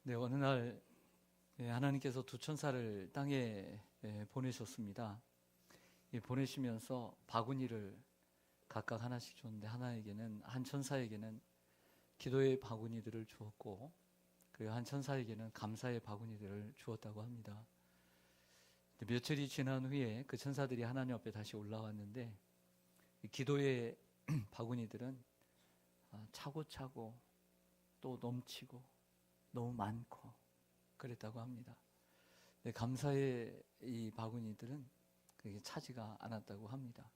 네, 어느 날 하나님께서 두 천사를 땅에 보내셨습니다. 보내시면서 바구니를 각각 하나씩 줬는데 한 천사에게는 기도의 바구니들을 주었고, 그리고 한 천사에게는 감사의 바구니들을 주었다고 합니다. 며칠이 지난 후에 그 천사들이 하나님 앞에 다시 올라왔는데, 기도의 바구니들은 차고차고 또 넘치고 너무 많고 그랬다고 합니다. 감사의 이 바구니들은 그게 차지가 않았다고 합니다.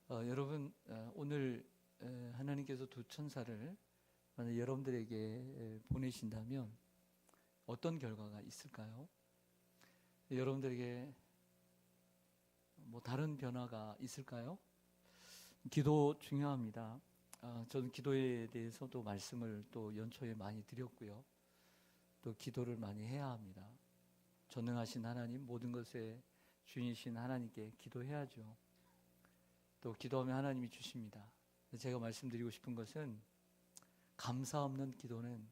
여러분, 오늘 하나님께서 두 천사를 만약 여러분들에게 보내신다면 어떤 결과가 있을까요? 여러분들에게 뭐 다른 변화가 있을까요? 기도 중요합니다. 저는 기도에 대해서도 말씀을 또 연초에 많이 드렸고요. 또 기도를 많이 해야 합니다. 전능하신 하나님, 모든 것의 주인이신 하나님께 기도해야죠. 또 기도하면 하나님이 주십니다. 제가 말씀드리고 싶은 것은 감사 없는 기도는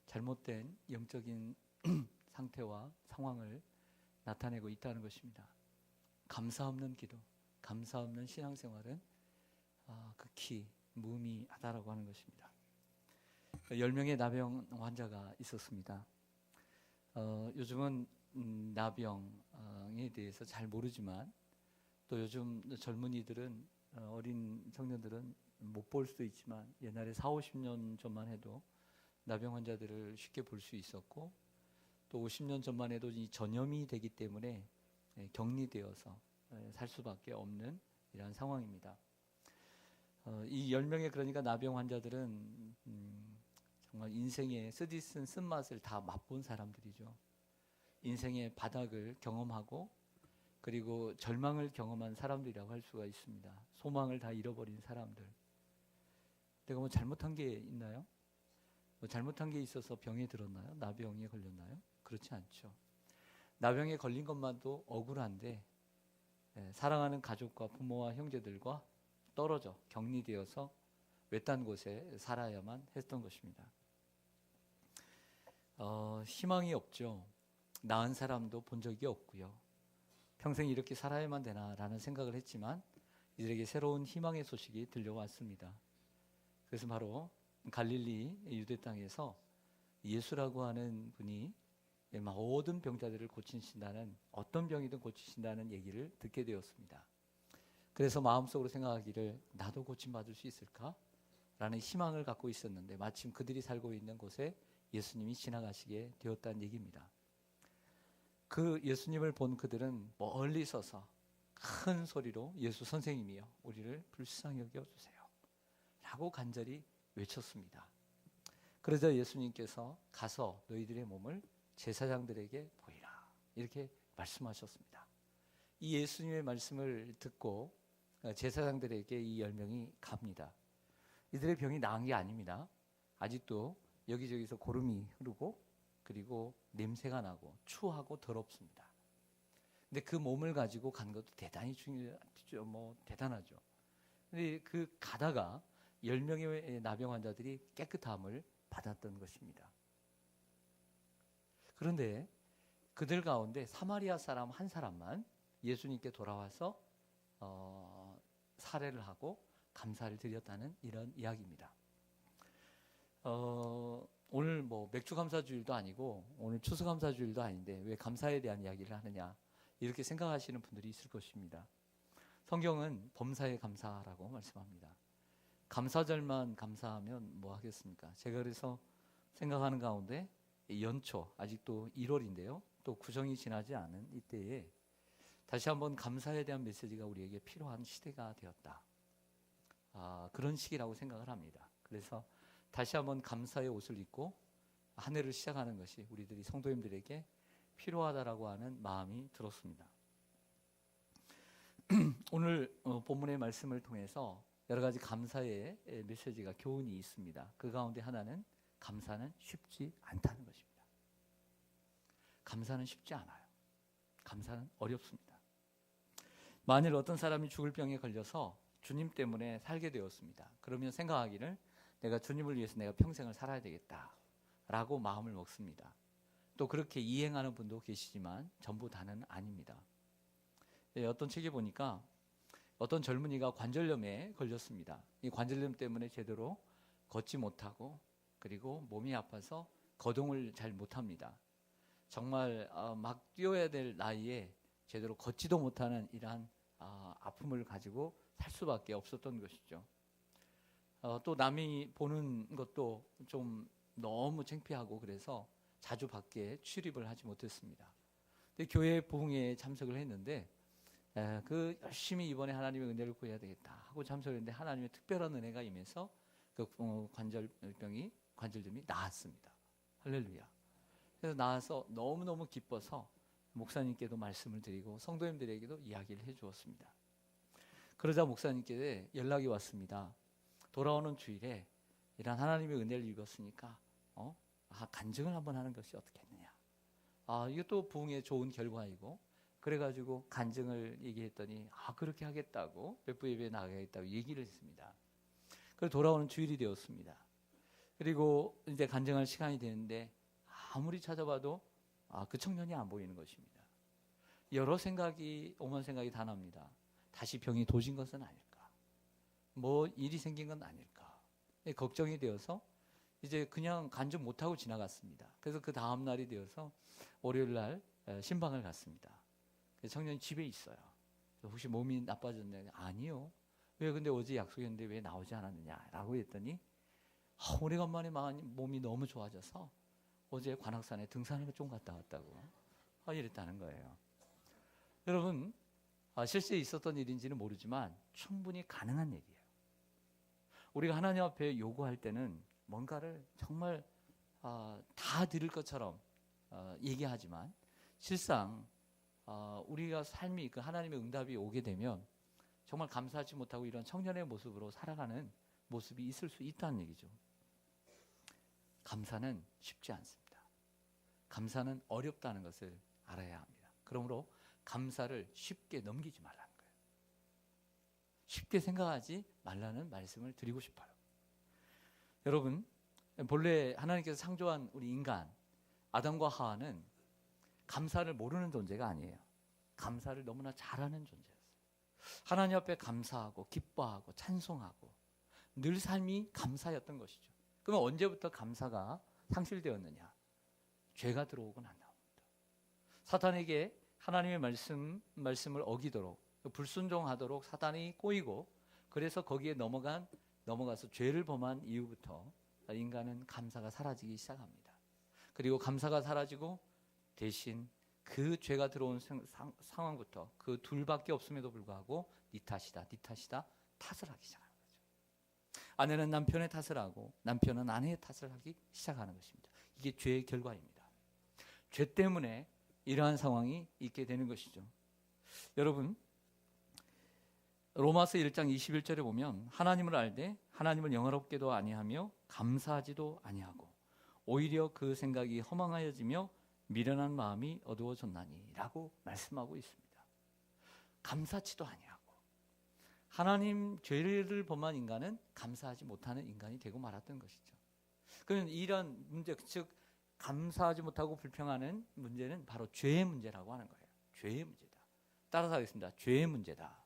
잘못된 영적인 상태와 상황을 나타내고 있다는 것입니다. 감사 없는 기도, 감사 없는 신앙생활은 극히 무의미하다라고 하는 것입니다. 10명의 나병 환자가 있었습니다. 요즘은 나병에 대해서 잘 모르지만 또 요즘 젊은이들은 어린 청년들은 못 볼 수도 있지만 옛날에 40-50년 전만 해도 나병 환자들을 쉽게 볼 수 있었고 또 50년 전만 해도 이 전염이 되기 때문에 격리되어서 살 수밖에 없는 이러한 상황입니다. 이 10명의 그러니까 나병 환자들은 정말 인생의 쓰디쓴 쓴맛을 다 맛본 사람들이죠. 인생의 바닥을 경험하고 그리고 절망을 경험한 사람들이라고 할 수가 있습니다. 소망을 다 잃어버린 사람들. 내가 뭐 잘못한 게 있나요? 뭐 잘못한 게 있어서 병에 들었나요? 나병에 걸렸나요? 그렇지 않죠. 나병에 걸린 것만도 억울한데 사랑하는 가족과 부모와 형제들과 떨어져 격리되어서 외딴 곳에 살아야만 했던 것입니다. 희망이 없죠. 나은 사람도 본 적이 없고요. 평생 이렇게 살아야만 되나라는 생각을 했지만 이들에게 새로운 희망의 소식이 들려왔습니다. 그래서 바로 갈릴리 유대 땅에서 예수라고 하는 분이 모든 병자들을 고치신다는, 어떤 병이든 고치신다는 얘기를 듣게 되었습니다. 그래서 마음속으로 생각하기를 나도 고침받을 수 있을까? 라는 희망을 갖고 있었는데 마침 그들이 살고 있는 곳에 예수님이 지나가시게 되었다는 얘기입니다. 그 예수님을 본 그들은 멀리 서서 큰 소리로 예수 선생님이여 우리를 불쌍히 여겨주세요 라고 간절히 외쳤습니다. 그러자 예수님께서 가서 너희들의 몸을 제사장들에게 보이라 이렇게 말씀하셨습니다. 이 예수님의 말씀을 듣고 제사장들에게 이 10명이 갑니다. 이들의 병이 나은 게 아닙니다. 아직도 여기저기서 고름이 흐르고 그리고 냄새가 나고 추하고 더럽습니다. 근데 그 몸을 가지고 간 것도 대단히 중요하죠. 대단하죠. 근데 그 가다가 10명의 나병 환자들이 깨끗함을 받았던 것입니다. 그런데 그들 가운데 사마리아 사람 한 사람만 예수님께 돌아와서 사례를 하고 감사를 드렸다는 이런 이야기입니다. 오늘 맥주 감사주일도 아니고 오늘 추수 감사주일도 아닌데 왜 감사에 대한 이야기를 하느냐 이렇게 생각하시는 분들이 있을 것입니다. 성경은 범사에 감사라고 말씀합니다. 감사절만 감사하면 뭐 하겠습니까? 제가 그래서 생각하는 가운데 연초 아직도 1월인데요. 또 구정이 지나지 않은 이때에 다시 한번 감사에 대한 메시지가 우리에게 필요한 시대가 되었다. 그런 시기라고 생각을 합니다. 그래서 다시 한번 감사의 옷을 입고 한 해를 시작하는 것이 우리들이 성도님들에게 필요하다라고 하는 마음이 들었습니다. 오늘 본문의 말씀을 통해서 여러 가지 감사의 메시지가 교훈이 있습니다. 그 가운데 하나는 감사는 쉽지 않다는 것입니다. 감사는 쉽지 않아요. 감사는 어렵습니다. 만일 어떤 사람이 죽을 병에 걸려서 주님 때문에 살게 되었습니다. 그러면 생각하기를 내가 주님을 위해서 내가 평생을 살아야 되겠다 라고 마음을 먹습니다. 또 그렇게 이행하는 분도 계시지만 전부 다는 아닙니다. 어떤 책에 보니까 어떤 젊은이가 관절염에 걸렸습니다. 이 관절염 때문에 제대로 걷지 못하고 그리고 몸이 아파서 거동을 잘 못합니다. 정말 막 뛰어야 될 나이에 제대로 걷지도 못하는 이러한 아픔을 가지고 살 수밖에 없었던 것이죠. 또 남이 보는 것도 좀 너무 창피하고 그래서 자주 밖에 출입을 하지 못했습니다. 근데 교회 부흥회에 참석을 했는데 그 열심히 이번에 하나님의 은혜를 구해야 되겠다 하고 참석했는데 하나님의 특별한 은혜가 임해서 그 관절염이 나았습니다. 할렐루야. 그래서 나와서 너무너무 기뻐서 목사님께도 말씀을 드리고 성도님들에게도 이야기를 해주었습니다. 그러자 목사님께 연락이 왔습니다. 돌아오는 주일에 이런 하나님의 은혜를 입었으니까 간증을 한번 하는 것이 어떻겠느냐. 이것도 부흥의 좋은 결과이고 그래가지고 간증을 얘기했더니 그렇게 하겠다고 백부 예배에 나가겠다고 얘기를 했습니다. 그래서 돌아오는 주일이 되었습니다. 그리고 이제 간증할 시간이 되는데 아무리 찾아봐도 그 청년이 안 보이는 것입니다. 여러 생각이 오만 생각이 다 납니다. 다시 병이 도진 것은 아닐까? 뭐 일이 생긴 건 아닐까? 걱정이 되어서 이제 그냥 간증 못하고 지나갔습니다. 그래서 그 다음 날이 되어서 월요일 날 신방을 갔습니다. 청년이 집에 있어요. 혹시 몸이 나빠졌냐? 아니요. 왜 근데 어제 약속했는데 왜 나오지 않았느냐라고 했더니 오래간만에 몸이 너무 좋아져서 어제 관악산에 등산을 좀 갔다 왔다고 이랬다는 거예요. 여러분 실제 있었던 일인지는 모르지만 충분히 가능한 일이에요. 우리가 하나님 앞에 요구할 때는 뭔가를 정말 다 드릴 것처럼 얘기하지만 실상 우리가 삶이 그 하나님의 응답이 오게 되면 정말 감사하지 못하고 이런 청년의 모습으로 살아가는 모습이 있을 수 있다는 얘기죠. 감사는 쉽지 않습니다. 감사는 어렵다는 것을 알아야 합니다. 그러므로 감사를 쉽게 넘기지 말라는 거예요. 쉽게 생각하지 말라는 말씀을 드리고 싶어요. 여러분, 본래 하나님께서 창조한 우리 인간 아담과 하와는 감사를 모르는 존재가 아니에요. 감사를 너무나 잘하는 존재였어요. 하나님 앞에 감사하고 기뻐하고 찬송하고 늘 삶이 감사였던 것이죠. 그러면 언제부터 감사가 상실되었느냐? 죄가 들어오고 난 다음부터. 사탄에게 하나님의 말씀을 어기도록 불순종하도록 사탄이 꼬이고 그래서 거기에 넘어가서 죄를 범한 이후부터 인간은 감사가 사라지기 시작합니다. 그리고 감사가 사라지고 대신 그 죄가 들어온 상황부터 그 둘밖에 없음에도 불구하고 네 탓이다 탓을 하기 시작합니다. 아내는 남편의 탓을 하고 남편은 아내의 탓을 하기 시작하는 것입니다. 이게 죄의 결과입니다. 죄 때문에 이러한 상황이 있게 되는 것이죠. 여러분 로마서 1장 21절에 보면 하나님을 알되 하나님을 영화롭게도 아니하며 감사하지도 아니하고 오히려 그 생각이 허망하여지며 미련한 마음이 어두워졌나니 라고 말씀하고 있습니다. 감사치도 아니하고 하나님 죄를 범한 인간은 감사하지 못하는 인간이 되고 말았던 것이죠. 그러면 이런 문제, 즉 감사하지 못하고 불평하는 문제는 바로 죄의 문제라고 하는 거예요. 죄의 문제다. 따라서 하겠습니다. 죄의 문제다.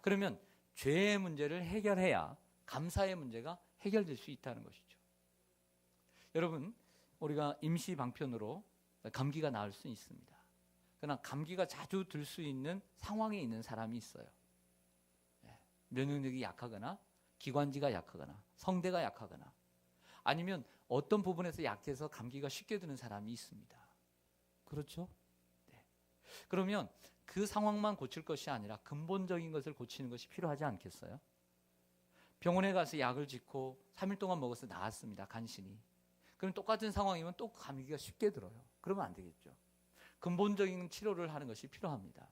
그러면 죄의 문제를 해결해야 감사의 문제가 해결될 수 있다는 것이죠. 여러분, 우리가 임시 방편으로 감기가 나을 수 있습니다. 그러나 감기가 자주 들 수 있는 상황에 있는 사람이 있어요. 면역력이 약하거나 기관지가 약하거나 성대가 약하거나 아니면 어떤 부분에서 약해서 감기가 쉽게 드는 사람이 있습니다. 그렇죠? 네. 그러면 그 상황만 고칠 것이 아니라 근본적인 것을 고치는 것이 필요하지 않겠어요? 병원에 가서 약을 짓고 3일 동안 먹어서 나았습니다. 간신히. 그럼 똑같은 상황이면 또 감기가 쉽게 들어요. 그러면 안 되겠죠. 근본적인 치료를 하는 것이 필요합니다.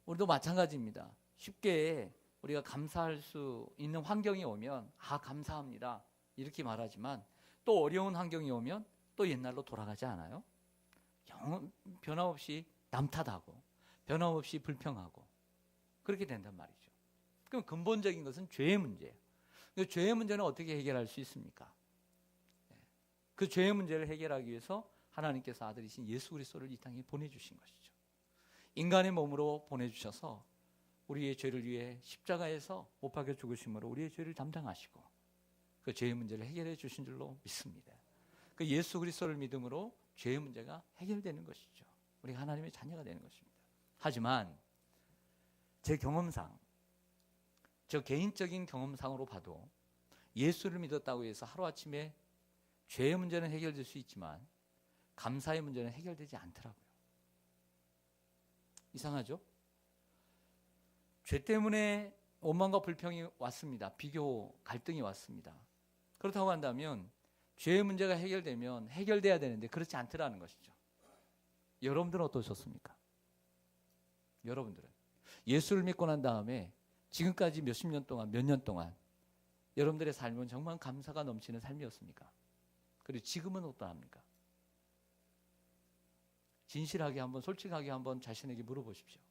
우리도 마찬가지입니다. 쉽게 우리가 감사할 수 있는 환경이 오면 감사합니다 이렇게 말하지만 또 어려운 환경이 오면 또 옛날로 돌아가지 않아요? 변함없이 남 탓하고 변함없이 불평하고 그렇게 된단 말이죠. 그럼 근본적인 것은 죄의 문제예요. 죄의 문제는 어떻게 해결할 수 있습니까? 그 죄의 문제를 해결하기 위해서 하나님께서 아들이신 예수 그리스도를 이 땅에 보내주신 것이죠. 인간의 몸으로 보내주셔서 우리의 죄를 위해 십자가에서 못 박혀 죽으심으로 우리의 죄를 담당하시고 그 죄의 문제를 해결해 주신 줄로 믿습니다. 그 예수 그리스도를 믿음으로 죄의 문제가 해결되는 것이죠. 우리가 하나님의 자녀가 되는 것입니다. 하지만 제 경험상, 저 개인적인 경험상으로 봐도 예수를 믿었다고 해서 하루아침에 죄의 문제는 해결될 수 있지만 감사의 문제는 해결되지 않더라고요. 이상하죠? 죄 때문에 원망과 불평이 왔습니다. 비교, 갈등이 왔습니다. 그렇다고 한다면 죄의 문제가 해결되면 해결돼야 되는데 그렇지 않더라는 것이죠. 여러분들은 어떠셨습니까? 여러분들은 예수를 믿고 난 다음에 지금까지 몇십 년 동안, 몇 년 동안 여러분들의 삶은 정말 감사가 넘치는 삶이었습니까? 그리고 지금은 어떠합니까? 진실하게 한번, 솔직하게 한번 자신에게 물어보십시오.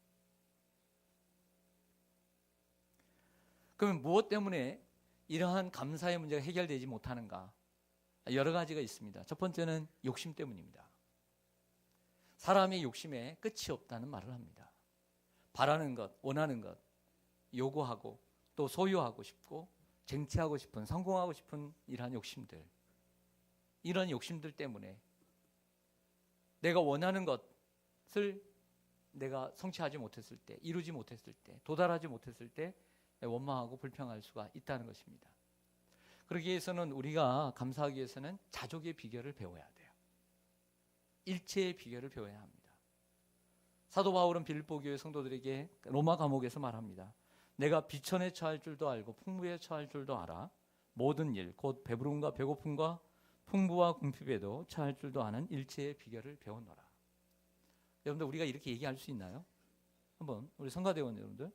그러면 무엇 때문에 이러한 감사의 문제가 해결되지 못하는가? 여러 가지가 있습니다. 첫 번째는 욕심 때문입니다. 사람의 욕심에 끝이 없다는 말을 합니다. 바라는 것, 원하는 것, 요구하고 또 소유하고 싶고 쟁취하고 싶은, 성공하고 싶은 이러한 욕심들, 이런 욕심들 때문에 내가 원하는 것을 내가 성취하지 못했을 때, 이루지 못했을 때, 도달하지 못했을 때 원망하고 불평할 수가 있다는 것입니다. 그러기 위해서는, 우리가 감사하기 위해서는 자족의 비결을 배워야 돼요. 일체의 비결을 배워야 합니다. 사도 바울은 빌립보 교회 성도들에게 로마 감옥에서 말합니다. 내가 비천에 처할 줄도 알고 풍부에 처할 줄도 알아. 모든 일, 곧 배부름과 배고픔과 풍부와 궁핍에도 처할 줄도 아는 일체의 비결을 배웠노라. 여러분들, 우리가 이렇게 얘기할 수 있나요? 한번 우리 성가대원 여러분들,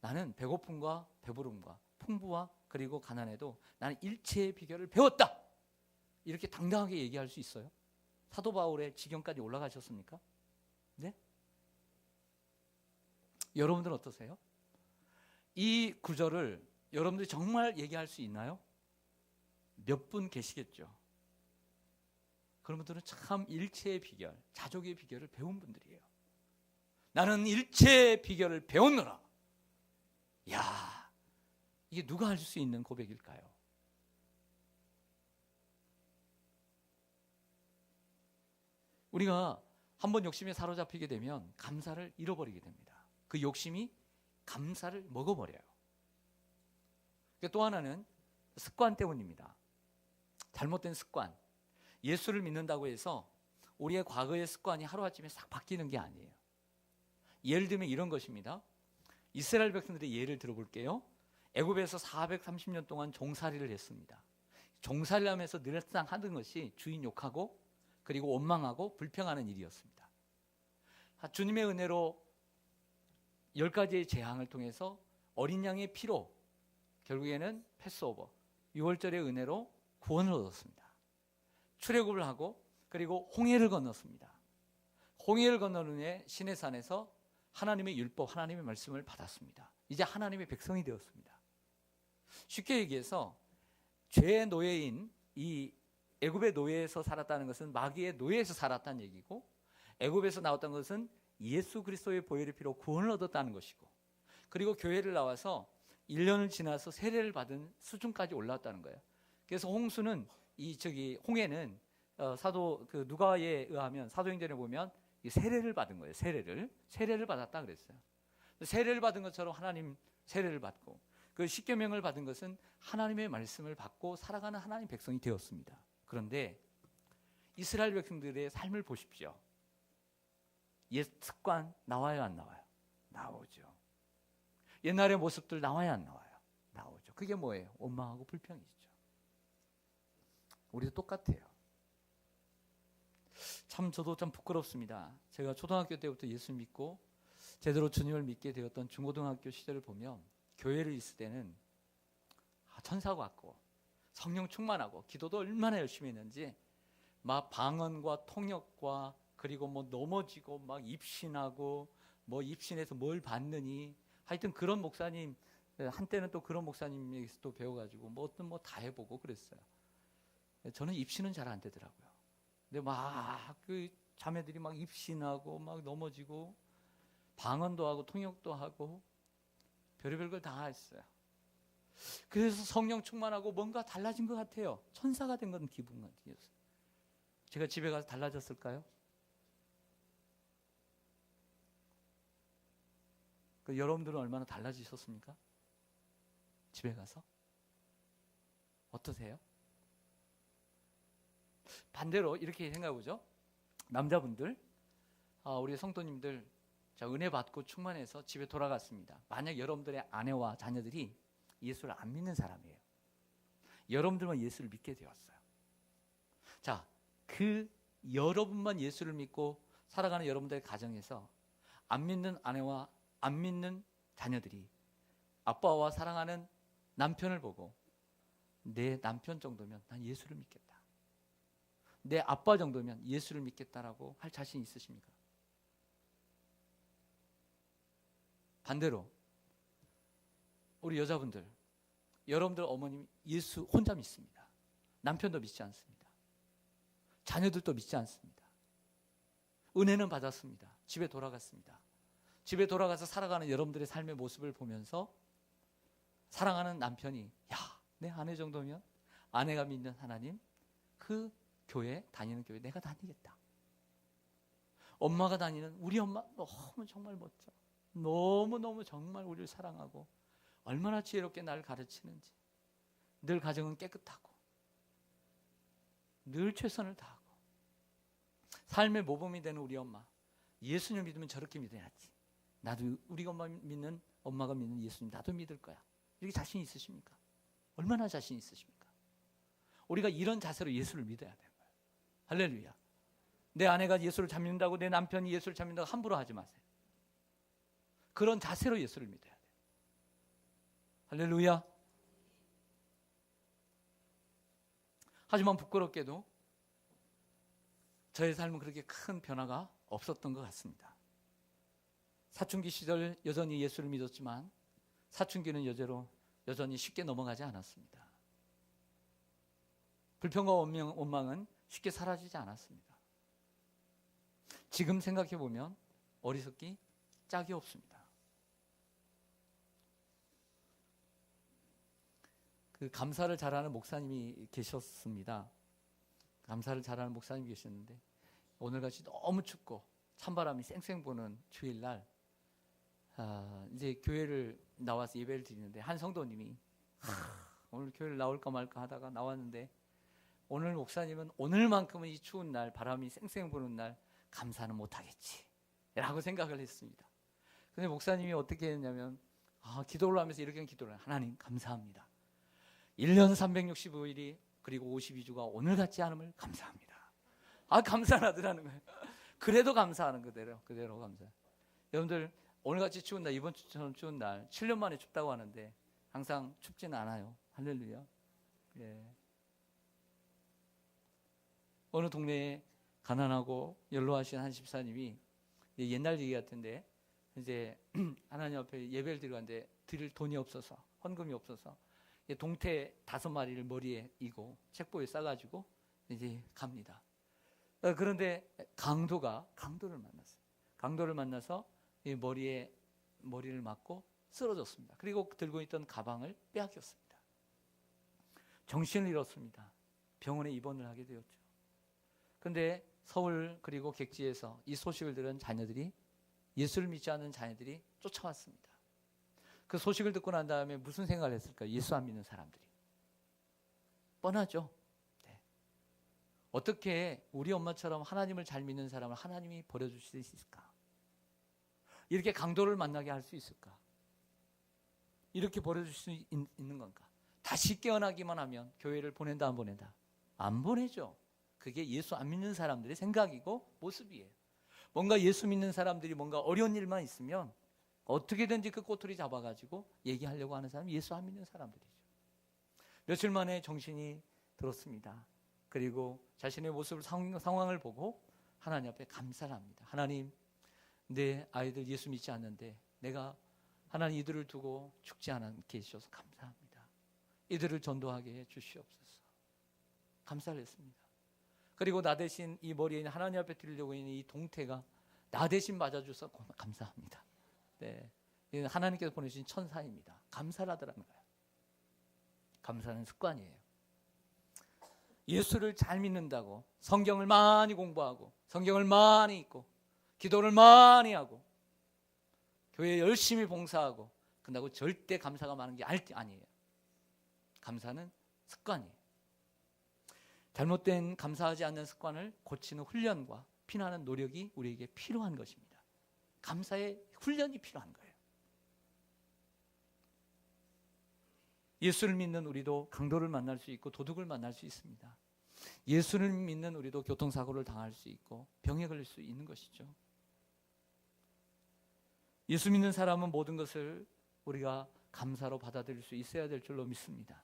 나는 배고픔과 배부름과 풍부와 그리고 가난에도 나는 일체의 비결을 배웠다, 이렇게 당당하게 얘기할 수 있어요? 사도 바울의 지경까지 올라가셨습니까? 네? 여러분들은 어떠세요? 이 구절을 여러분들이 정말 얘기할 수 있나요? 몇 분 계시겠죠? 그런 분들은 참 일체의 비결, 자족의 비결을 배운 분들이에요. 나는 일체의 비결을 배웠노라. 야, 이게 누가 할 수 있는 고백일까요? 우리가 한번 욕심에 사로잡히게 되면 감사를 잃어버리게 됩니다. 그 욕심이 감사를 먹어버려요. 또 하나는 습관 때문입니다. 잘못된 습관. 예수를 믿는다고 해서 우리의 과거의 습관이 하루아침에 싹 바뀌는 게 아니에요. 예를 들면 이런 것입니다. 이스라엘 백성들의 예를 들어볼게요. 애굽에서 430년 동안 종살이를 했습니다. 종살이를 하면서 늘상 하던 것이 주인 욕하고 그리고 원망하고 불평하는 일이었습니다. 주님의 은혜로 10가지의 재앙을 통해서 어린 양의 피로 결국에는 패스오버, 6월절의 은혜로 구원을 얻었습니다. 출애굽을 하고 그리고 홍해를 건넜습니다. 홍해를 건넌 후에 시내산에서 하나님의 율법, 하나님의 말씀을 받았습니다. 이제 하나님의 백성이 되었습니다. 쉽게 얘기해서 죄의 노예인 이 애굽의 노예에서 살았다는 것은 마귀의 노예에서 살았다는 얘기고, 애굽에서 나왔던 것은 예수 그리스도의 보혈의 피로 구원을 얻었다는 것이고, 그리고 교회를 나와서 1년을 지나서 세례를 받은 수준까지 올라왔다는 거예요. 그래서 홍수는 홍해는 사도 누가에 의하면 사도행전에 보면 이 세례를 받은 거예요. 세례를 받았다 그랬어요. 세례를 받은 것처럼 하나님 세례를 받고 그 십계명을 받은 것은 하나님의 말씀을 받고 살아가는 하나님 백성이 되었습니다. 그런데 이스라엘 백성들의 삶을 보십시오. 옛 습관 나와요, 안 나와요? 나오죠. 옛날의 모습들 나와요, 안 나와요? 나오죠. 그게 뭐예요? 원망하고 불평이죠. 우리도 똑같아요. 참 저도 참 부끄럽습니다. 제가 초등학교 때부터 예수 믿고 제대로 주님을 믿게 되었던 중고등학교 시절을 보면 교회를 있을 때는 천사 같고 성령 충만하고 기도도 얼마나 열심히 했는지 막 방언과 통역과 그리고 뭐 넘어지고 막 입신하고 뭐 입신해서 뭘 받느니 하여튼 그런 목사님, 한때는 또 그런 목사님에게서 또 배워가지고 뭐 어떤 뭐 다 해보고 그랬어요. 저는 입시는 잘 안 되더라고요. 근데 막 그 자매들이 막 입신하고 막 넘어지고 방언도 하고 통역도 하고 별의별 걸 다 했어요. 그래서 성령 충만하고 뭔가 달라진 것 같아요. 천사가 된 건 기분 같아요. 제가 집에 가서 달라졌을까요? 여러분들은 얼마나 달라지셨습니까? 집에 가서? 어떠세요? 반대로 이렇게 생각해보죠. 남자분들, 우리 성도님들, 자, 은혜 받고 충만해서 집에 돌아갔습니다. 만약 여러분들의 아내와 자녀들이 예수를 안 믿는 사람이에요. 여러분들만 예수를 믿게 되었어요. 자, 그 여러분만 예수를 믿고 살아가는 여러분들의 가정에서 안 믿는 아내와 안 믿는 자녀들이 아빠와 사랑하는 남편을 보고 내 남편 정도면 난 예수를 믿겠다, 내 아빠 정도면 예수를 믿겠다라고 할 자신 있으십니까? 반대로 우리 여자분들, 여러분들 어머님 예수 혼자 믿습니다. 남편도 믿지 않습니다. 자녀들도 믿지 않습니다. 은혜는 받았습니다. 집에 돌아갔습니다. 집에 돌아가서 살아가는 여러분들의 삶의 모습을 보면서 사랑하는 남편이, 야, 내 아내 정도면, 아내가 믿는 하나님, 그 교회, 다니는 교회 내가 다니겠다. 엄마가 다니는 우리 엄마 너무 정말 멋져. 너무너무 정말 우리를 사랑하고 얼마나 지혜롭게 나를 가르치는지. 늘 가정은 깨끗하고 늘 최선을 다하고 삶의 모범이 되는 우리 엄마, 예수님 믿으면 저렇게 믿어야지. 나도 우리 엄마 믿는, 엄마가 믿는 예수님 나도 믿을 거야. 이렇게 자신 있으십니까? 얼마나 자신 있으십니까? 우리가 이런 자세로 예수를 믿어야 되는 거예요. 할렐루야. 내 아내가 예수를 잘 믿는다고 내 남편이 예수를 잘 믿는다고 함부로 하지 마세요. 그런 자세로 예수를 믿어야 돼요. 할렐루야. 하지만 부끄럽게도 저의 삶은 그렇게 큰 변화가 없었던 것 같습니다. 사춘기 시절 여전히 예수를 믿었지만 사춘기는 여전히 쉽게 넘어가지 않았습니다. 불평과 원망은 쉽게 사라지지 않았습니다. 지금 생각해보면 어리석기 짝이 없습니다. 그 감사를 잘하는 목사님이 계셨습니다. 감사를 잘하는 목사님이 계셨는데 오늘같이 너무 춥고 찬바람이 쌩쌩 부는 주일날 이제 교회를 나와서 예배를 드리는데 한 성도님이 오늘 교회를 나올까 말까 하다가 나왔는데 오늘 목사님은 오늘만큼은 이 추운 날, 바람이 쌩쌩 부는 날 감사는 못하겠지 라고 생각을 했습니다. 근데 목사님이 어떻게 했냐면 기도를 하면서 이렇게 기도를 해요. 하나님 감사합니다. 1년 365일이 그리고 52주가 오늘 같지 않음을 감사합니다. 감사하더라는 거예요. 그래도 감사하는 그대로 감사. 여러분들 오늘같이 추운 날, 이번 주처럼 추운 날 7년 만에 춥다고 하는데 항상 춥지는 않아요. 할렐루야. 예. 어느 동네에 가난하고 연로하신 한 집사님이 옛날 얘기 같은데 이제 하나님 앞에 예배를 드리고 갔는데 드릴 돈이 없어서, 헌금이 없어서 동태 5마리를 머리에 이고 책보에 싸가지고 이제 갑니다. 그런데 강도를 만났어요. 강도를 만나서 이 머리를 맞고 쓰러졌습니다. 그리고 들고 있던 가방을 빼앗겼습니다. 정신을 잃었습니다. 병원에 입원을 하게 되었죠. 그런데 서울 그리고 객지에서 이 소식을 들은 자녀들이, 예수를 믿지 않는 자녀들이 쫓아왔습니다. 그 소식을 듣고 난 다음에 무슨 생각을 했을까요? 예수 안 믿는 사람들이. 뻔하죠. 네. 어떻게 우리 엄마처럼 하나님을 잘 믿는 사람을 하나님이 버려줄 수 있을까? 이렇게 강도를 만나게 할 수 있을까? 이렇게 버려줄 수 있는 건가? 다시 깨어나기만 하면 교회를 보낸다 안 보낸다? 안 보내죠. 그게 예수 안 믿는 사람들의 생각이고 모습이에요. 뭔가 예수 믿는 사람들이 뭔가 어려운 일만 있으면 어떻게든지 그 꼬투리 잡아가지고 얘기하려고 하는 사람이 예수 안 믿는 사람들이죠. 며칠 만에 정신이 들었습니다. 그리고 자신의 모습을, 상황을 보고 하나님 앞에 감사를 합니다. 하나님, 내 아이들 예수 믿지 않는데 내가 하나님 이들을 두고 죽지 않게 해주셔서 감사합니다. 이들을 전도하게 해 주시옵소서. 감사를 했습니다. 그리고 나 대신 이 머리에 있는 하나님 앞에 드리려고 있는 이 동태가 나 대신 맞아줘서 감사합니다. 네, 이는 하나님께서 보내주신 천사입니다. 감사를 하더라는 거예요. 감사는 습관이에요. 예수를 잘 믿는다고 성경을 많이 공부하고 성경을 많이 읽고 기도를 많이 하고 교회에 열심히 봉사하고 그런다고 절대 감사가 많은 게 아니에요. 감사는 습관이에요. 잘못된 감사하지 않는 습관을 고치는 훈련과 피나는 노력이 우리에게 필요한 것입니다. 감사의 훈련이 필요한 거예요. 예수를 믿는 우리도 강도를 만날 수 있고 도둑을 만날 수 있습니다. 예수를 믿는 우리도 교통사고를 당할 수 있고 병에 걸릴 수 있는 것이죠. 예수 믿는 사람은 모든 것을 우리가 감사로 받아들일 수 있어야 될 줄로 믿습니다.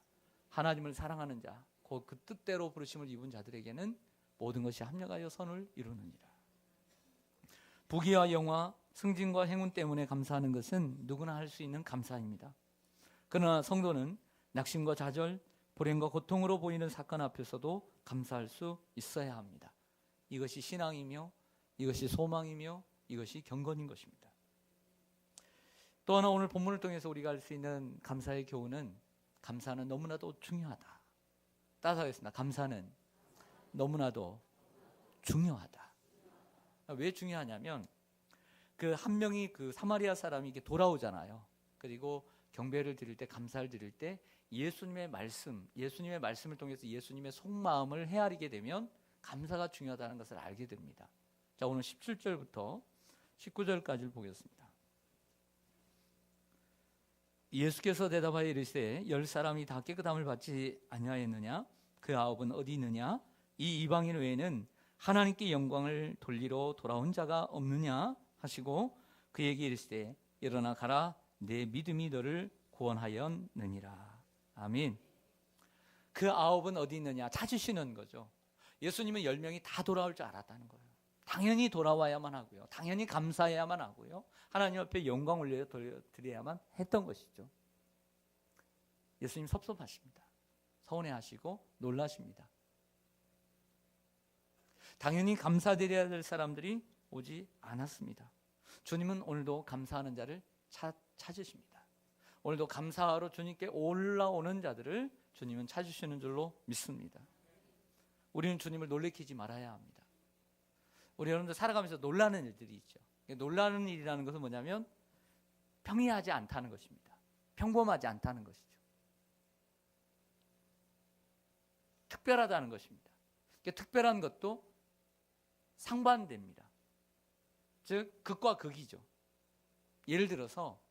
하나님을 사랑하는 자, 곧 그 뜻대로 부르심을 입은 자들에게는 모든 것이 합력하여 선을 이루느니라. 부귀와 영화, 승진과 행운 때문에 감사하는 것은 누구나 할 수 있는 감사입니다. 그러나 성도는 낙심과 좌절, 불행과 고통으로 보이는 사건 앞에서도 감사할 수 있어야 합니다. 이것이 신앙이며 이것이 소망이며 이것이 경건인 것입니다. 또 하나 오늘 본문을 통해서 우리가 알 수 있는 감사의 교훈은 감사는 너무나도 중요하다. 따라서 하겠습니다. 감사는 너무나도 중요하다. 왜 중요하냐면 그 한 명이 그 사마리아 사람이 이게 돌아오잖아요. 그리고 경배를 드릴 때 감사를 드릴 때 예수님의 말씀을 통해서 예수님의 속마음을 헤아리게 되면 감사가 중요하다는 것을 알게 됩니다. 자, 오늘 17절부터 19절까지를 보겠습니다. 예수께서 대답하여 이르시되 10사람이 다 깨끗함을 받지 아니하였느냐? 그 9은 어디 있느냐? 이 이방인 외에는 하나님께 영광을 돌리러 돌아온 자가 없느냐? 하시고 그에게 이르시되 일어나 가라, 내 믿음이 너를 구원하였느니라. 아멘. 그 9은 어디 있느냐? 찾으시는 거죠. 예수님은 10명이 다 돌아올 줄 알았다는 거예요. 당연히 돌아와야만 하고요. 당연히 감사해야만 하고요. 하나님 앞에 영광 올려 드려야만 했던 것이죠. 예수님 섭섭하십니다. 서운해하시고 놀라십니다. 당연히 감사드려야 될 사람들이 오지 않았습니다. 주님은 오늘도 감사하는 자를 찾으십니다. 오늘도 감사하러 주님께 올라오는 자들을 주님은 찾으시는 줄로 믿습니다. 우리는 주님을 놀래키지 말아야 합니다. 우리 여러분들 살아가면서 놀라는 일들이 있죠. 놀라는 일이라는 것은 뭐냐면 평이하지 않다는 것입니다. 평범하지 않다는 것이죠. 특별하다는 것입니다. 특별한 것도 상반됩니다. 즉 극과 극이죠. 예를 들어서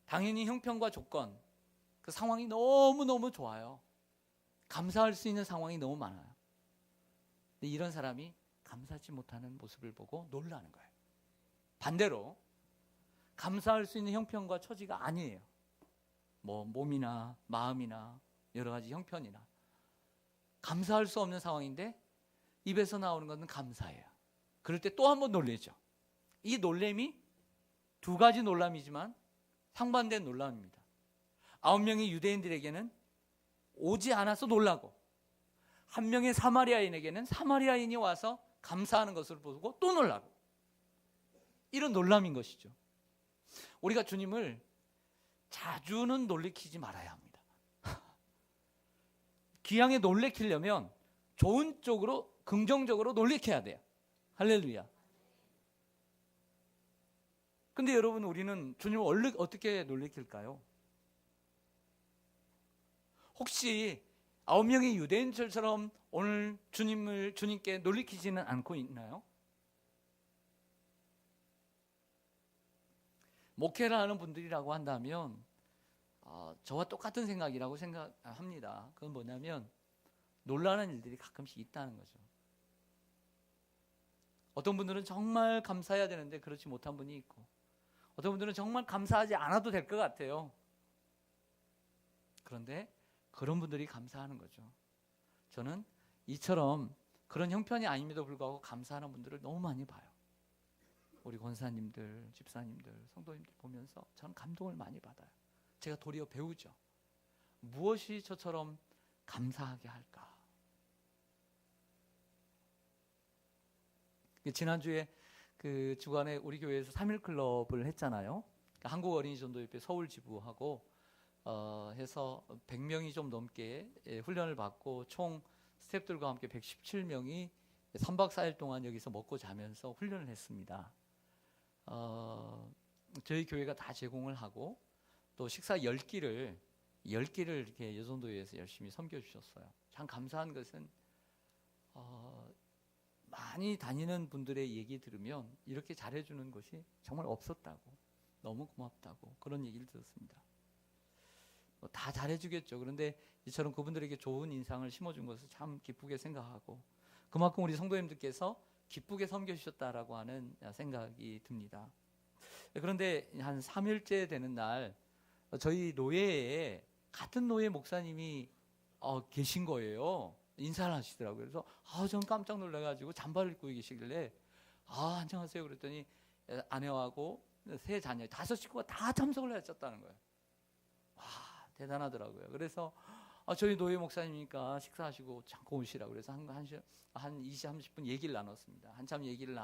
당연히 형편과 조건, 그 상황이 너무너무 좋아요. 감사할 수 있는 상황이 너무 많아요. 근데 이런 사람이 감사하지 못하는 모습을 보고 놀라는 거예요. 반대로 감사할 수 있는 형편과 처지가 아니에요. 뭐 몸이나 마음이나 여러 가지 형편이나 감사할 수 없는 상황인데 입에서 나오는 것은 감사해요. 그럴 때 또 한 번 놀라죠. 이 놀람이 두 가지 놀람이지만 상반된 놀람입니다. 9명의 유대인들에게는 오지 않아서 놀라고, 한 명의 사마리아인에게는 사마리아인이 와서 감사하는 것을 보고 또 놀라고, 이런 놀람인 것이죠. 우리가 주님을 자주는 놀래키지 말아야 합니다. 귀하게 놀래키려면 좋은 쪽으로, 긍정적으로 놀래켜야 돼요. 할렐루야. 근데 여러분, 우리는 주님을 원래 어떻게 놀래킬까요? 혹시 9명의 유대인들처럼 오늘 주님께 놀래키지는 않고 있나요? 목회를 하는 분들이라고 한다면 저와 똑같은 생각이라고 생각합니다. 그건 뭐냐면 놀라는 일들이 가끔씩 있다는 거죠. 어떤 분들은 정말 감사해야 되는데 그렇지 못한 분이 있고, 어떤 분들은 정말 감사하지 않아도 될 것 같아요. 그런데 그런 분들이 감사하는 거죠. 저는 이처럼 그런 형편이 아님에도 불구하고 감사하는 분들을 너무 많이 봐요. 우리 권사님들, 집사님들, 성도님들 보면서 저는 감동을 많이 받아요. 제가 도리어 배우죠. 무엇이 저처럼 감사하게 할까? 지난주에 그 주간에 우리 교회에서 3.1 클럽을 했잖아요. 한국 어린이 전도협회 서울 지부하고 해서 100명이 좀 넘게 훈련을 받고 총 스태프들과 함께 117명이 3박 4일 동안 여기서 먹고 자면서 훈련을 했습니다. 저희 교회가 다 제공을 하고 또 식사 10끼를 이렇게 여전도회에서 열심히 섬겨주셨어요. 참 감사한 것은 많이 다니는 분들의 얘기 들으면 이렇게 잘해주는 곳이 정말 없었다고, 너무 고맙다고 그런 얘기를 들었습니다. 다 잘해주겠죠. 그런데 이처럼 그분들에게 좋은 인상을 심어준 것을 참 기쁘게 생각하고 그만큼 우리 성도님들께서 기쁘게 섬겨주셨다라고 하는 생각이 듭니다. 그런데 한 3일째 되는 날 저희 노예에 같은 노예 목사님이 계신 거예요. 인사를 하시더라고요. 그래서 저는 깜짝 놀라가지고 잠바를 입고 계시길래 안녕하세요 그랬더니 아내하고 세 자녀 5식구가 다 참석을 하셨다는 거예요. 와, 대단하더라고요. 그래서 저희 노예 목사님이니까 식사하시고 잠깐 오시라고 그래서 한 20, 30분 얘기를 나눴습니다. 한참 얘기를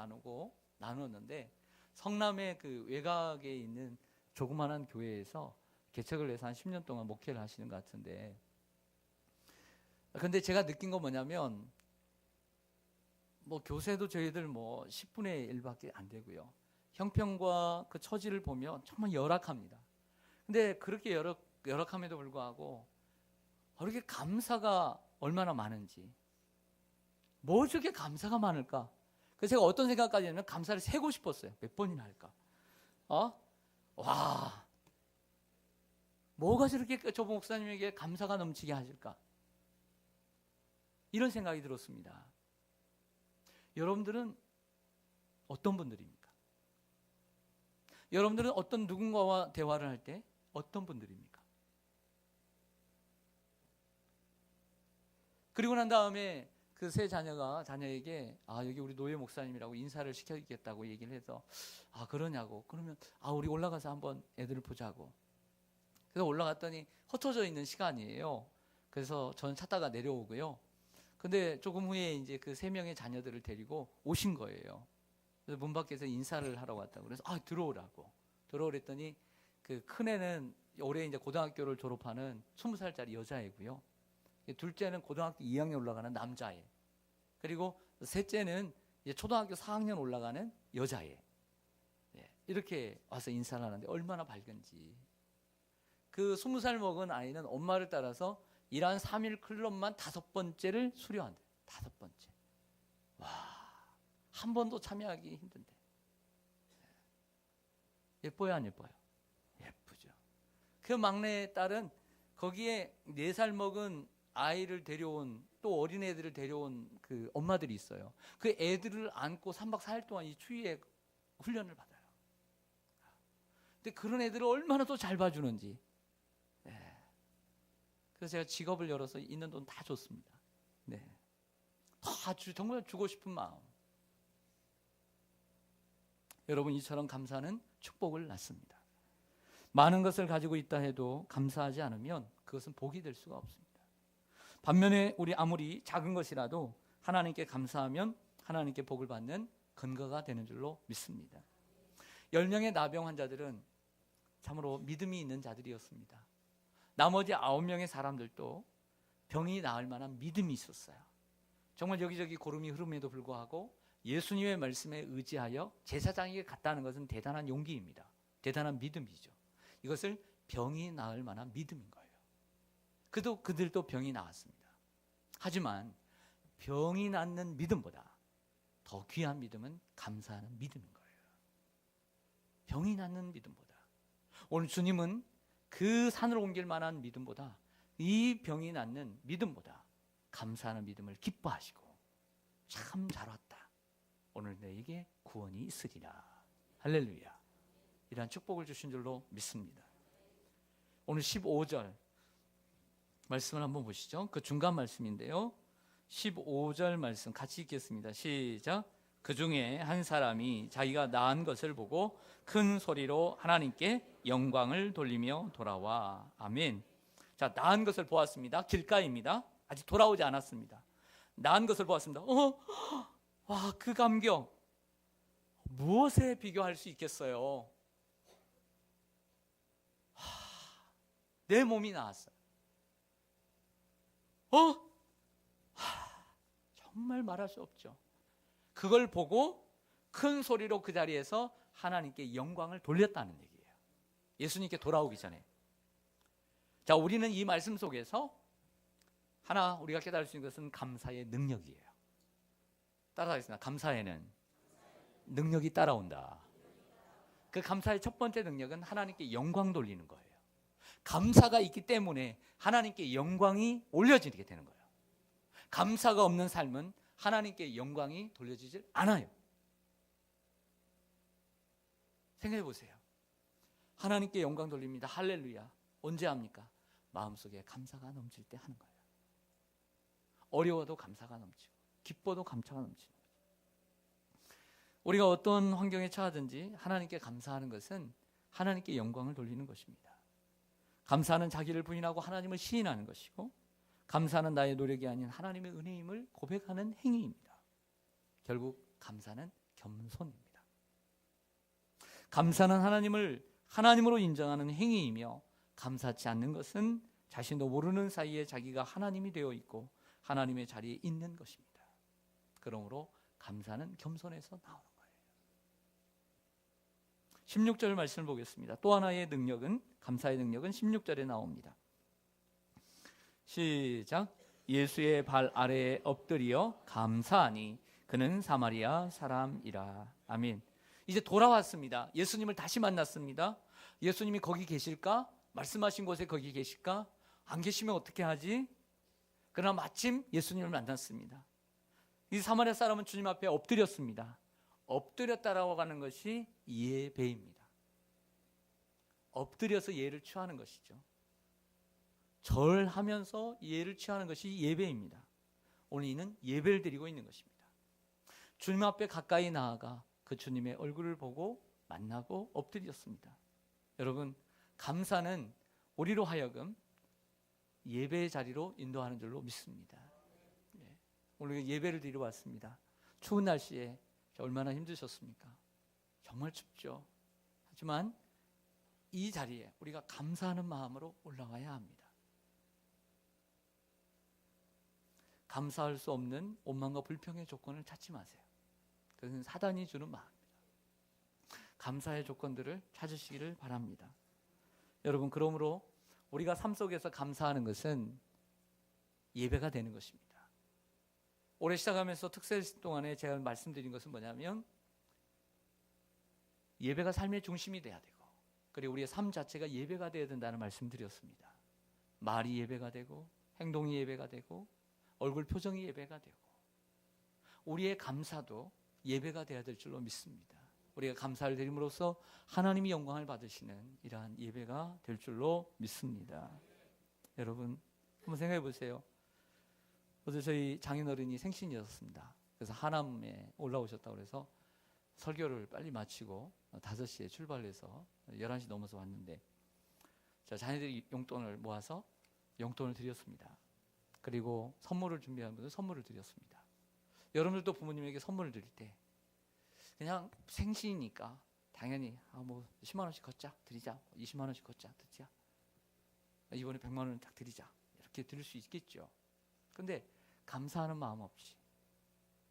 나눴는데 성남의 그 외곽에 있는 조그만한 교회에서 개척을 해서 한 10년 동안 목회를 하시는 것 같은데, 근데 제가 느낀 건 뭐냐면 교세도 저희들 10분의 1밖에 안 되고요. 형편과 그 처지를 보면 정말 열악합니다. 근데 그렇게 열악함에도 불구하고 그렇게 감사가 얼마나 많은지, 뭐 저렇게 감사가 많을까? 그래서 제가 어떤 생각까지 했냐면 감사를 세고 싶었어요. 몇 번이나 할까? 와, 뭐가 저렇게 저 목사님에게 감사가 넘치게 하실까? 이런 생각이 들었습니다. 여러분들은 어떤 분들입니까? 여러분들은 어떤 누군가와 대화를 할 때 어떤 분들입니까? 그리고 난 다음에 그 세 자녀에게 여기 우리 노예 목사님이라고 인사를 시켜주겠다고 얘기를 해서 그러냐고. 그러면 우리 올라가서 한번 애들을 보자고. 그래서 올라갔더니 흩어져 있는 시간이에요. 그래서 저는 찾다가 내려오고요. 근데 조금 후에 이제 그 3명의 자녀들을 데리고 오신 거예요. 그래서 문 밖에서 인사를 하러 왔다고. 그래서 들어오랬더니 그 큰애는 올해 이제 고등학교를 졸업하는 20살짜리 여자애고요. 둘째는 고등학교 2학년 올라가는 남자애. 그리고 셋째는 이제 초등학교 4학년 올라가는 여자애. 이렇게 와서 인사를 하는데 얼마나 밝은지. 그 20살 먹은 아이는 엄마를 따라서 이란 3.1 클럽만 5번째를 수료한대. 5번째. 와, 한 번도 참여하기 힘든데. 예뻐요, 안 예뻐요? 예쁘죠. 그 막내 딸은 거기에 4살 먹은 아이를 데려온, 또 어린애들을 데려온 그 엄마들이 있어요. 그 애들을 안고 3박 4일 동안 이 추위에 훈련을 받아요. 근데 그런 애들을 얼마나 또 잘 봐주는지. 그래서 제가 직업을 열어서 있는 돈 다 줬습니다. 정말 주고 싶은 마음. 여러분, 이처럼 감사는 축복을 낳습니다. 많은 것을 가지고 있다 해도 감사하지 않으면 그것은 복이 될 수가 없습니다. 반면에 우리 아무리 작은 것이라도 하나님께 감사하면 하나님께 복을 받는 근거가 되는 줄로 믿습니다. 10명의 나병 환자들은 참으로 믿음이 있는 자들이었습니다. 나머지 9명의 사람들도 병이 나을 만한 믿음이 있었어요. 정말 여기저기 고름이 흐름에도 불구하고 예수님의 말씀에 의지하여 제사장에게 갔다는 것은 대단한 용기입니다. 대단한 믿음이죠. 이것을 병이 나을 만한 믿음인 거예요. 그들도 병이 나았습니다. 하지만 병이 낫는 믿음보다 더 귀한 믿음은 감사하는 믿음인 거예요. 병이 낫는 믿음보다. 오늘 주님은 그 산을 옮길 만한 믿음보다, 이 병이 낫는 믿음보다 감사하는 믿음을 기뻐하시고, 참 잘 왔다, 오늘 너에게 구원이 있으리라, 할렐루야, 이러한 축복을 주신 줄로 믿습니다. 오늘 15절 말씀을 한번 보시죠. 그 중간 말씀인데요, 15절 말씀 같이 읽겠습니다. 시작. 그 중에 한 사람이 자기가 낳은 것을 보고 큰 소리로 하나님께 영광을 돌리며 돌아와. 아멘. 자, 낳은 것을 보았습니다. 길가입니다. 아직 돌아오지 않았습니다. 낳은 것을 보았습니다. 와, 그 감격. 무엇에 비교할 수 있겠어요? 내 몸이 나았어요. 정말 말할 수 없죠. 그걸 보고 큰 소리로 그 자리에서 하나님께 영광을 돌렸다는 얘기예요. 예수님께 돌아오기 전에. 자, 우리는 이 말씀 속에서 하나 우리가 깨달을 수 있는 것은 감사의 능력이에요. 따라가겠습니다. 감사에는 능력이 따라온다. 그 감사의 첫 번째 능력은 하나님께 영광 돌리는 거예요. 감사가 있기 때문에 하나님께 영광이 올려지게 되는 거예요. 감사가 없는 삶은 하나님께 영광이 돌려지질 않아요. 생각해 보세요. 하나님께 영광 돌립니다. 할렐루야. 언제 합니까? 마음속에 감사가 넘칠 때 하는 거예요. 어려워도 감사가 넘치고 기뻐도 감사가 넘치는 거예요. 우리가 어떤 환경에 처하든지 하나님께 감사하는 것은 하나님께 영광을 돌리는 것입니다. 감사는 자기를 부인하고 하나님을 시인하는 것이고, 감사는 나의 노력이 아닌 하나님의 은혜임을 고백하는 행위입니다. 결국 감사는 겸손입니다. 감사는 하나님을 하나님으로 인정하는 행위이며, 감사치 않는 것은 자신도 모르는 사이에 자기가 하나님이 되어 있고 하나님의 자리에 있는 것입니다. 그러므로 감사는 겸손에서 나오는 거예요. 16절 말씀을 보겠습니다. 또 하나의 능력은, 감사의 능력은 16절에 나옵니다. 시작. 예수의 발 아래에 엎드려 감사하니 그는 사마리아 사람이라. 아멘. 이제 돌아왔습니다. 예수님을 다시 만났습니다. 예수님이 거기 계실까? 말씀하신 곳에 거기 계실까? 안 계시면 어떻게 하지? 그러나 마침 예수님을 만났습니다. 이 사마리아 사람은 주님 앞에 엎드렸습니다. 엎드렸다라고 하는 것이 예배입니다. 엎드려서 예를 취하는 것이죠. 절하면서 예를 취하는 것이 예배입니다. 오늘 이는 예배를 드리고 있는 것입니다. 주님 앞에 가까이 나아가 그 주님의 얼굴을 보고 만나고 엎드렸습니다. 여러분, 감사는 우리로 하여금 예배의 자리로 인도하는 줄로 믿습니다. 오늘 예배를 드리러 왔습니다. 추운 날씨에 얼마나 힘드셨습니까? 정말 춥죠. 하지만 이 자리에 우리가 감사하는 마음으로 올라와야 합니다. 감사할 수 없는 원망과 불평의 조건을 찾지 마세요. 그것은 사단이 주는 마음입니다. 감사의 조건들을 찾으시기를 바랍니다. 여러분, 그러므로 우리가 삶 속에서 감사하는 것은 예배가 되는 것입니다. 올해 시작하면서 특세 동안에 제가 말씀드린 것은 뭐냐면, 예배가 삶의 중심이 돼야 되고, 그리고 우리의 삶 자체가 예배가 되어야 된다는 말씀드렸습니다. 말이 예배가 되고, 행동이 예배가 되고, 얼굴 표정이 예배가 되고, 우리의 감사도 예배가 되어야 될 줄로 믿습니다. 우리가 감사를 드림으로써 하나님이 영광을 받으시는 이러한 예배가 될 줄로 믿습니다. 여러분, 한번 생각해 보세요. 어제 저희 장인어른이 생신이었습니다. 그래서 하남에 올라오셨다고 해서 설교를 빨리 마치고 5시에 출발해서 11시 넘어서 왔는데, 자녀들이 용돈을 모아서 용돈을 드렸습니다. 그리고 선물을 준비한 분들 선물을 드렸습니다. 여러분들도 부모님에게 선물을 드릴 때 그냥 생신이니까 당연히 10만 원씩 걷자 드리자, 20만 원씩 걷자 드리자, 이번에 100만 원을 딱 드리자, 이렇게 드릴 수 있겠죠. 근데 감사하는 마음 없이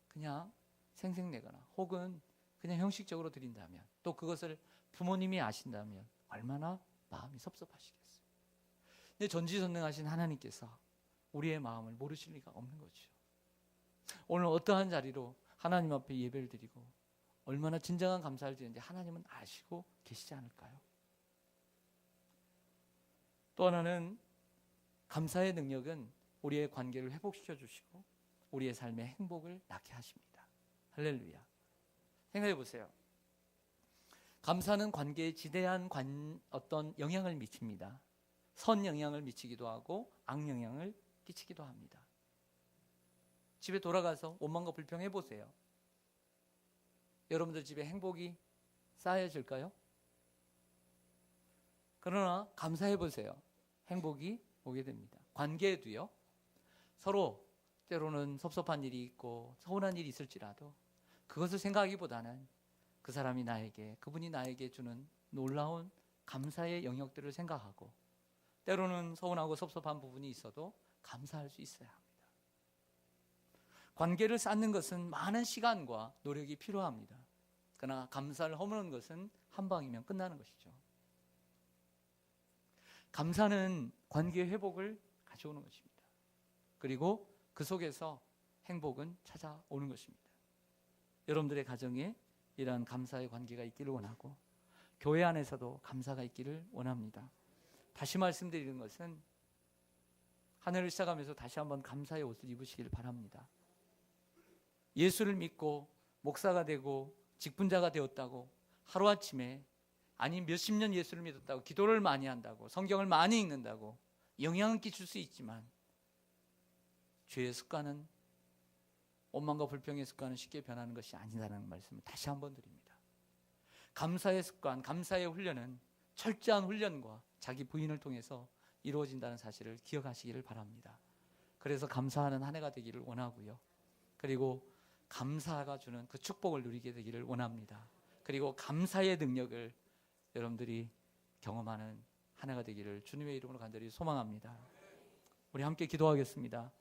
그냥 생색내거나 혹은 그냥 형식적으로 드린다면, 또 그것을 부모님이 아신다면 얼마나 마음이 섭섭하시겠어요. 근데 전지전능하신 하나님께서 우리의 마음을 모르실 리가 없는 거죠. 오늘 어떠한 자리로 하나님 앞에 예배를 드리고 얼마나 진정한 감사를 드리는지 하나님은 아시고 계시지 않을까요? 또 하나는, 감사의 능력은 우리의 관계를 회복시켜 주시고 우리의 삶의 행복을 낳게 하십니다. 할렐루야. 생각해 보세요. 감사는 관계에 지대한 어떤 영향을 미칩니다. 선 영향을 미치기도 하고 악 영향을 끼치기도 합니다. 집에 돌아가서 원망과 불평해 보세요. 여러분들 집에 행복이 쌓여질까요? 그러나 감사해 보세요. 행복이 오게 됩니다. 관계에도요. 서로 때로는 섭섭한 일이 있고 서운한 일이 있을지라도 그것을 생각하기보다는 그 사람이 나에게, 그분이 나에게 주는 놀라운 감사의 영역들을 생각하고, 때로는 서운하고 섭섭한 부분이 있어도 감사할 수 있어야 합니다. 관계를 쌓는 것은 많은 시간과 노력이 필요합니다. 그러나 감사를 허무는 것은 한 방이면 끝나는 것이죠. 감사는 관계 회복을 가져오는 것입니다. 그리고 그 속에서 행복은 찾아오는 것입니다. 여러분들의 가정에 이러한 감사의 관계가 있기를 원하고, 교회 안에서도 감사가 있기를 원합니다. 다시 말씀드리는 것은, 한 해를 시작하면서 다시 한번 감사의 옷을 입으시길 바랍니다. 예수를 믿고 목사가 되고 직분자가 되었다고 하루아침에, 아니 몇십 년 예수를 믿었다고 기도를 많이 한다고 성경을 많이 읽는다고 영향을 끼칠 수 있지만, 죄의 습관은, 원망과 불평의 습관은 쉽게 변하는 것이 아니다라는 말씀을 다시 한번 드립니다. 감사의 습관, 감사의 훈련은 철저한 훈련과 자기 부인을 통해서 이루어진다는 사실을 기억하시기를 바랍니다. 그래서 감사하는 한 해가 되기를 원하고요. 그리고 감사가 주는 그 축복을 누리게 되기를 원합니다. 그리고 감사의 능력을 여러분들이 경험하는 한 해가 되기를 주님의 이름으로 간절히 소망합니다. 우리 함께 기도하겠습니다.